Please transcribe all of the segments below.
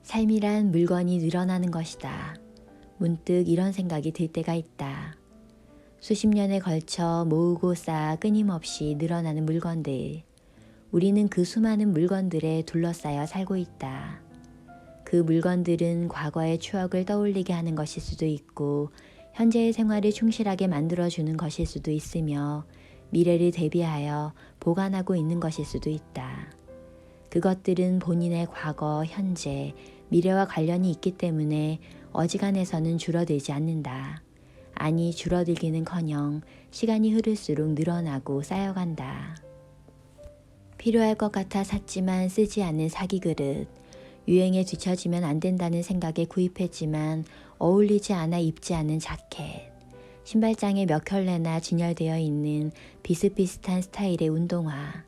삶이란 물건이 늘어나는 것이다. 문득 이런 생각이 들 때가 있다. 수십 년에 걸쳐 모으고 쌓아 끊임없이 늘어나는 물건들. 우리는 그 수많은 물건들에 둘러싸여 살고 있다. 그 물건들은 과거의 추억을 떠올리게 하는 것일 수도 있고 현재의 생활을 충실하게 만들어주는 것일 수도 있으며 미래를 대비하여 보관하고 있는 것일 수도 있다. 그것들은 본인의 과거, 현재, 미래와 관련이 있기 때문에 어지간해서는 줄어들지 않는다. 아니 줄어들기는커녕 시간이 흐를수록 늘어나고 쌓여간다. 필요할 것 같아 샀지만 쓰지 않는 사기 그릇, 유행에 뒤처지면 안 된다는 생각에 구입했지만 어울리지 않아 입지 않는 자켓, 신발장에 몇 켤레나 진열되어 있는 비슷비슷한 스타일의 운동화.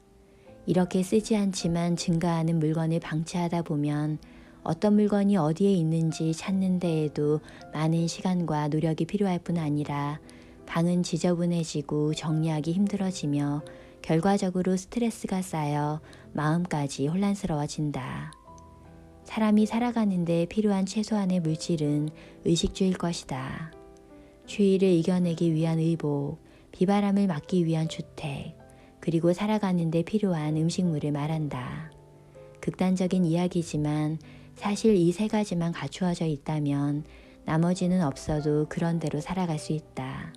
이렇게 쓰지 않지만 증가하는 물건을 방치하다 보면 어떤 물건이 어디에 있는지 찾는 데에도 많은 시간과 노력이 필요할 뿐 아니라 방은 지저분해지고 정리하기 힘들어지며 결과적으로 스트레스가 쌓여 마음까지 혼란스러워진다. 사람이 살아가는데 필요한 최소한의 물질은 의식주일 것이다. 추위를 이겨내기 위한 의복, 비바람을 막기 위한 주택, 그리고 살아가는데 필요한 음식물을 말한다. 극단적인 이야기지만 사실 이 세 가지만 갖추어져 있다면 나머지는 없어도 그런 대로 살아갈 수 있다.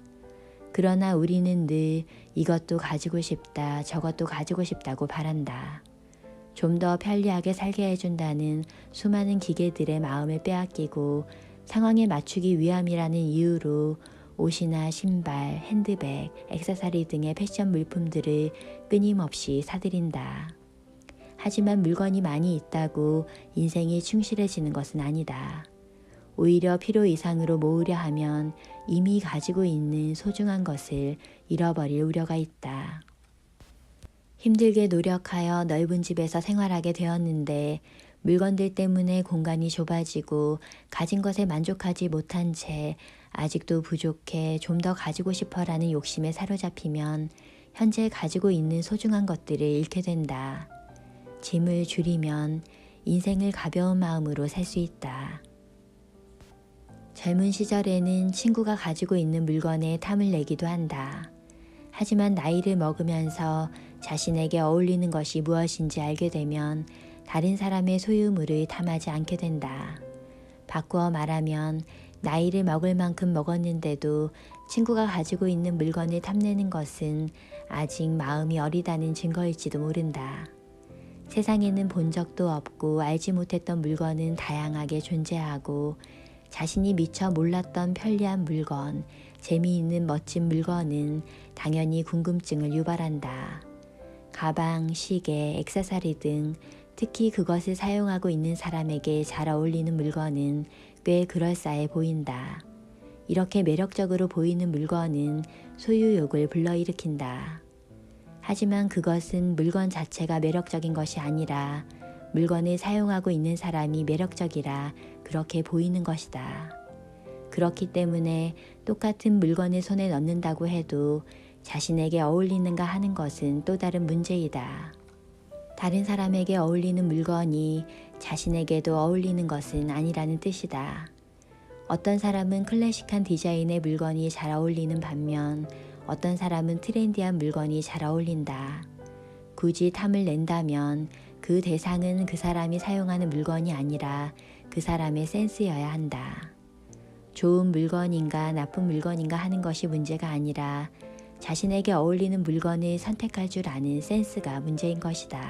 그러나 우리는 늘 이것도 가지고 싶다, 저것도 가지고 싶다고 바란다. 좀 더 편리하게 살게 해준다는 수많은 기계들의 마음을 빼앗기고 상황에 맞추기 위함이라는 이유로 옷이나 신발, 핸드백, 액세서리 등의 패션 물품들을 끊임없이 사들인다. 하지만 물건이 많이 있다고 인생이 충실해지는 것은 아니다. 오히려 필요 이상으로 모으려 하면 이미 가지고 있는 소중한 것을 잃어버릴 우려가 있다. 힘들게 노력하여 넓은 집에서 생활하게 되었는데 물건들 때문에 공간이 좁아지고 가진 것에 만족하지 못한 채 아직도 부족해 좀 더 가지고 싶어라는 욕심에 사로잡히면 현재 가지고 있는 소중한 것들을 잃게 된다. 짐을 줄이면 인생을 가벼운 마음으로 살 수 있다. 젊은 시절에는 친구가 가지고 있는 물건에 탐을 내기도 한다. 하지만 나이를 먹으면서 자신에게 어울리는 것이 무엇인지 알게 되면 다른 사람의 소유물을 탐하지 않게 된다. 바꾸어 말하면 나이를 먹을 만큼 먹었는데도 친구가 가지고 있는 물건을 탐내는 것은 아직 마음이 어리다는 증거일지도 모른다. 세상에는 본 적도 없고 알지 못했던 물건은 다양하게 존재하고 자신이 미처 몰랐던 편리한 물건, 재미있는 멋진 물건은 당연히 궁금증을 유발한다. 가방, 시계, 액세서리 등 특히 그것을 사용하고 있는 사람에게 잘 어울리는 물건은 꽤 그럴싸해 보인다. 이렇게 매력적으로 보이는 물건은 소유욕을 불러일으킨다. 하지만 그것은 물건 자체가 매력적인 것이 아니라 물건을 사용하고 있는 사람이 매력적이라 그렇게 보이는 것이다. 그렇기 때문에 똑같은 물건을 손에 넣는다고 해도 자신에게 어울리는가 하는 것은 또 다른 문제이다. 다른 사람에게 어울리는 물건이 자신에게도 어울리는 것은 아니라는 뜻이다. 어떤 사람은 클래식한 디자인의 물건이 잘 어울리는 반면 어떤 사람은 트렌디한 물건이 잘 어울린다. 굳이 탐을 낸다면 그 대상은 그 사람이 사용하는 물건이 아니라 그 사람의 센스여야 한다. 좋은 물건인가 나쁜 물건인가 하는 것이 문제가 아니라 자신에게 어울리는 물건을 선택할 줄 아는 센스가 문제인 것이다.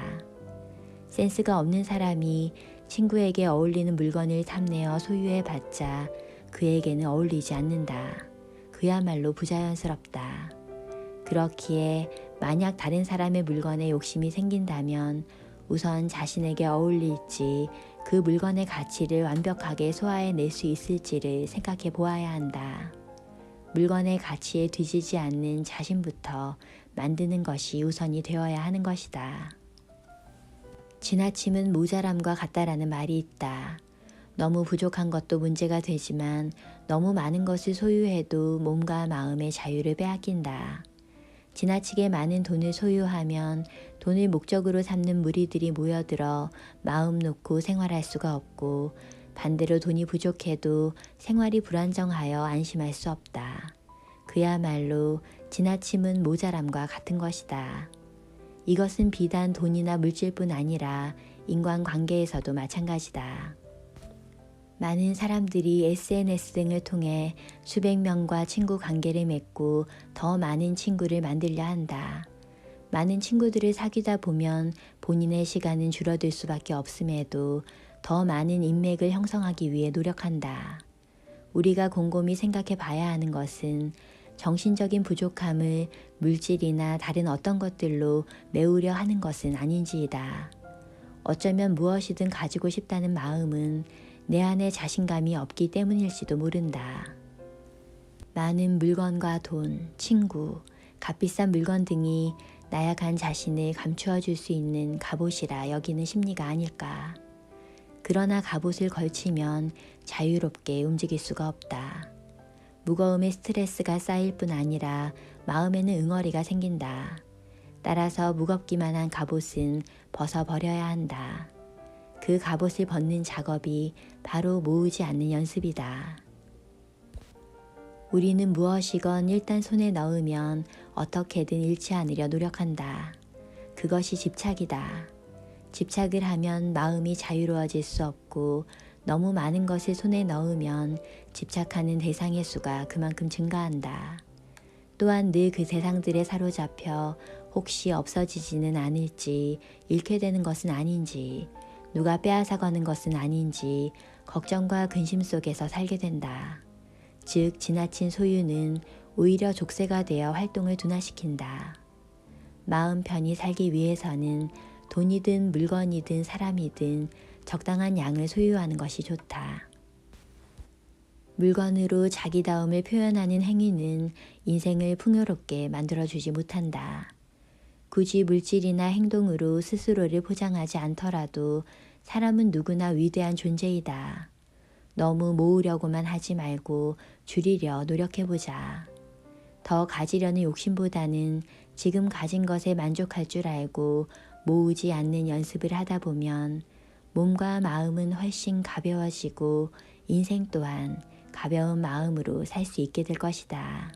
센스가 없는 사람이 친구에게 어울리는 물건을 탐내어 소유해봤자 그에게는 어울리지 않는다. 그야말로 부자연스럽다. 그렇기에 만약 다른 사람의 물건에 욕심이 생긴다면 우선 자신에게 어울릴지 그 물건의 가치를 완벽하게 소화해낼 수 있을지를 생각해 보아야 한다. 물건의 가치에 뒤지지 않는 자신부터 만드는 것이 우선이 되어야 하는 것이다. 지나침은 모자람과 같다라는 말이 있다. 너무 부족한 것도 문제가 되지만 너무 많은 것을 소유해도 몸과 마음의 자유를 빼앗긴다. 지나치게 많은 돈을 소유하면 돈을 목적으로 삼는 무리들이 모여들어 마음 놓고 생활할 수가 없고, 반대로 돈이 부족해도 생활이 불안정하여 안심할 수 없다. 그야말로 지나침은 모자람과 같은 것이다. 이것은 비단 돈이나 물질뿐 아니라 인간관계에서도 마찬가지다. 많은 사람들이 SNS 등을 통해 수백 명과 친구 관계를 맺고 더 많은 친구를 만들려 한다. 많은 친구들을 사귀다 보면 본인의 시간은 줄어들 수밖에 없음에도 더 많은 인맥을 형성하기 위해 노력한다. 우리가 곰곰이 생각해 봐야 하는 것은 정신적인 부족함을 물질이나 다른 어떤 것들로 메우려 하는 것은 아닌지이다. 어쩌면 무엇이든 가지고 싶다는 마음은 내 안에 자신감이 없기 때문일지도 모른다. 많은 물건과 돈, 친구, 값비싼 물건 등이 나약한 자신을 감추어 줄 수 있는 갑옷이라 여기는 심리가 아닐까. 그러나 갑옷을 걸치면 자유롭게 움직일 수가 없다. 무거움에 스트레스가 쌓일 뿐 아니라 마음에는 응어리가 생긴다. 따라서 무겁기만 한 갑옷은 벗어버려야 한다. 그 갑옷을 벗는 작업이 바로 모으지 않는 연습이다. 우리는 무엇이건 일단 손에 넣으면 어떻게든 잃지 않으려 노력한다. 그것이 집착이다. 집착을 하면 마음이 자유로워질 수 없고, 너무 많은 것을 손에 넣으면 집착하는 대상의 수가 그만큼 증가한다. 또한 늘 그 대상들에 사로잡혀 혹시 없어지지는 않을지, 잃게 되는 것은 아닌지, 누가 빼앗아가는 것은 아닌지 걱정과 근심 속에서 살게 된다. 즉, 지나친 소유는 오히려 족쇄가 되어 활동을 둔화시킨다. 마음 편히 살기 위해서는 돈이든 물건이든 사람이든 적당한 양을 소유하는 것이 좋다. 물건으로 자기다움을 표현하는 행위는 인생을 풍요롭게 만들어주지 못한다. 굳이 물질이나 행동으로 스스로를 포장하지 않더라도 사람은 누구나 위대한 존재이다. 너무 모으려고만 하지 말고 줄이려 노력해보자. 더 가지려는 욕심보다는 지금 가진 것에 만족할 줄 알고 모으지 않는 연습을 하다 보면 몸과 마음은 훨씬 가벼워지고 인생 또한 가벼운 마음으로 살 수 있게 될 것이다.